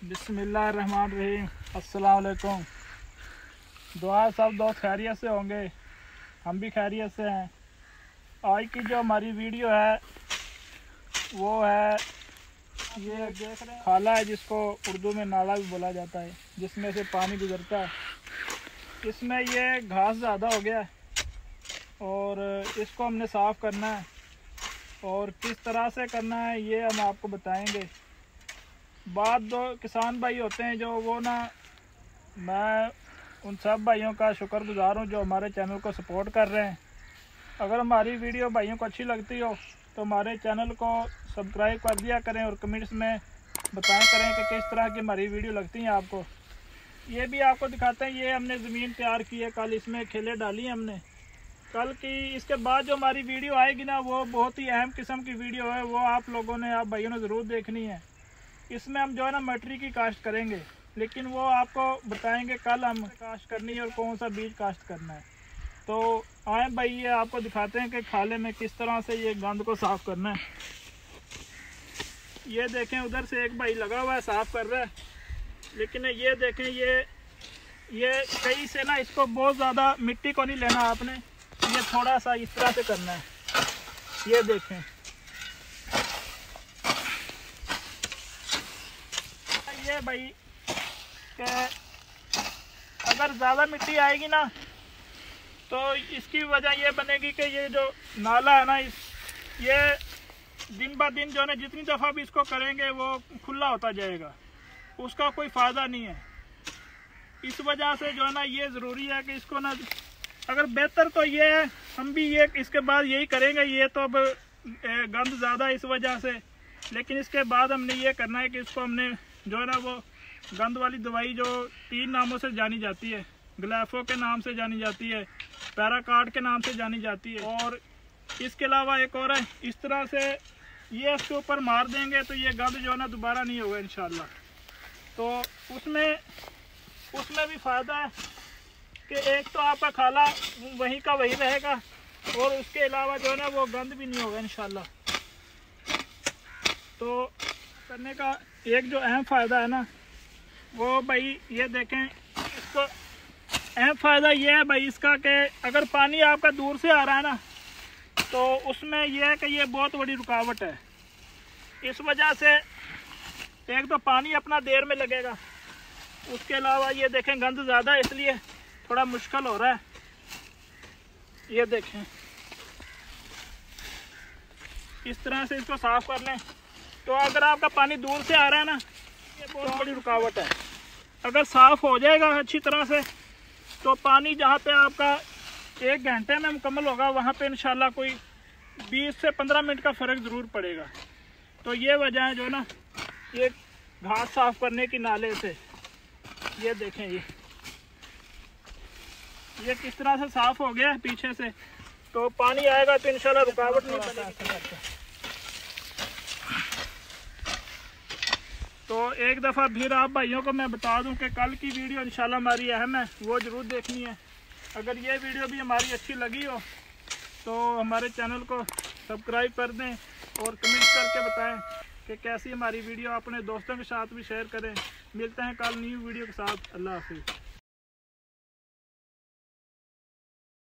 बिस्मिल्लाहिर्रहमानिर्रहीम। अस्सलाम वालेकुम। दुआ सब दोस्त खैरियत से होंगे, हम भी खैरियत से हैं। आज की जो हमारी वीडियो है वो है ये देख रहे हैं खाला है, जिसको उर्दू में नाला भी बोला जाता है, जिसमें से पानी गुजरता है। इसमें ये घास ज़्यादा हो गया है और इसको हमने साफ़ करना है, और किस तरह से करना है ये हम आपको बताएंगे। बात दो किसान भाई होते हैं जो वो ना, मैं उन सब भाइयों का शुक्रगुजार हूँ जो हमारे चैनल को सपोर्ट कर रहे हैं। अगर हमारी वीडियो भाइयों को अच्छी लगती हो तो हमारे चैनल को सब्सक्राइब कर दिया करें और कमेंट्स में बताया करें कि किस तरह की हमारी वीडियो लगती हैं आपको। ये भी आपको दिखाते हैं, ये हमने ज़मीन तैयार की है, कल इसमें खेलें डाली हैं हमने। कल की इसके बाद जो हमारी वीडियो आएगी ना वो बहुत ही अहम किस्म की वीडियो है, वो आप लोगों ने, आप भाइयों ने ज़रूर देखनी है। इसमें हम जो है ना मटरी की काश्त करेंगे, लेकिन वो आपको बताएंगे कल हम काश्त करनी है और कौन सा बीज काश्त करना है। तो आए भाई ये आपको दिखाते हैं कि खाले में किस तरह से ये गंद को साफ़ करना है। ये देखें उधर से एक भाई लगा हुआ है साफ़ कर रहा है, लेकिन ये देखें ये कहीं से ना इसको बहुत ज़्यादा मिट्टी को नहीं लेना आपने, ये थोड़ा सा इस तरह से करना है। ये देखें ये भाई कि अगर ज़्यादा मिट्टी आएगी ना तो इसकी वजह ये बनेगी कि ये जो नाला है ना ये दिन ब दिन जो है ना जितनी दफ़ा भी इसको करेंगे वो खुला होता जाएगा, उसका कोई फ़ायदा नहीं है। इस वजह से जो है ना ये ज़रूरी है कि इसको ना, अगर बेहतर तो ये है हम भी ये इसके बाद यही करेंगे। ये तो अब गंद ज़्यादा इस वजह से, लेकिन इसके बाद हमने ये करना है कि इसको हमने जो है ना वो गंद वाली दवाई जो 3 नामों से जानी जाती है, ग्लैफो के नाम से जानी जाती है, पैराकार्ड के नाम से जानी जाती है, और इसके अलावा एक और है, इस तरह से ये इसके ऊपर मार देंगे तो ये गंद जो है ना दोबारा नहीं होगा इंशाल्लाह। तो उसमें भी फ़ायदा है कि एक तो आपका खाला वहीं का वहीं रहेगा और उसके अलावा जो है ना वो गंद भी नहीं होगा इंशाल्लाह। तो करने का एक जो अहम फ़ायदा है ना वो भाई ये देखें, इसको अहम फ़ायदा ये है भाई इसका कि अगर पानी आपका दूर से आ रहा है ना तो उसमें यह है कि ये बहुत बड़ी रुकावट है। इस वजह से एक तो पानी अपना देर में लगेगा, उसके अलावा ये देखें गंद ज़्यादा है इसलिए थोड़ा मुश्किल हो रहा है। ये देखें इस तरह से इसको साफ़ कर लें। तो अगर आपका पानी दूर से आ रहा है ना ये बहुत बड़ी रुकावट है। अगर साफ़ हो जाएगा अच्छी तरह से तो पानी जहाँ पे आपका 1 घंटे में मुकम्मल होगा वहाँ पे इंशाल्लाह कोई 20 से 15 मिनट का फ़र्क ज़रूर पड़ेगा। तो ये वजह है जो ना ये घास साफ़ करने की नाले से। ये देखें ये किस तरह से साफ़ हो गया है पीछे से, तो पानी आएगा तो इंशाल्लाह रुकावट नहीं बनेगी। तो एक दफ़ा फिर आप भाइयों को मैं बता दूं कि कल की वीडियो इंशाल्लाह हमारी अहम है, वो ज़रूर देखनी है। अगर ये वीडियो भी हमारी अच्छी लगी हो तो हमारे चैनल को सब्सक्राइब कर दें और कमेंट करके बताएं कि कैसी हमारी वीडियो, अपने दोस्तों के साथ भी शेयर करें। मिलते हैं कल न्यू वीडियो के साथ। अल्लाह हाफिज़।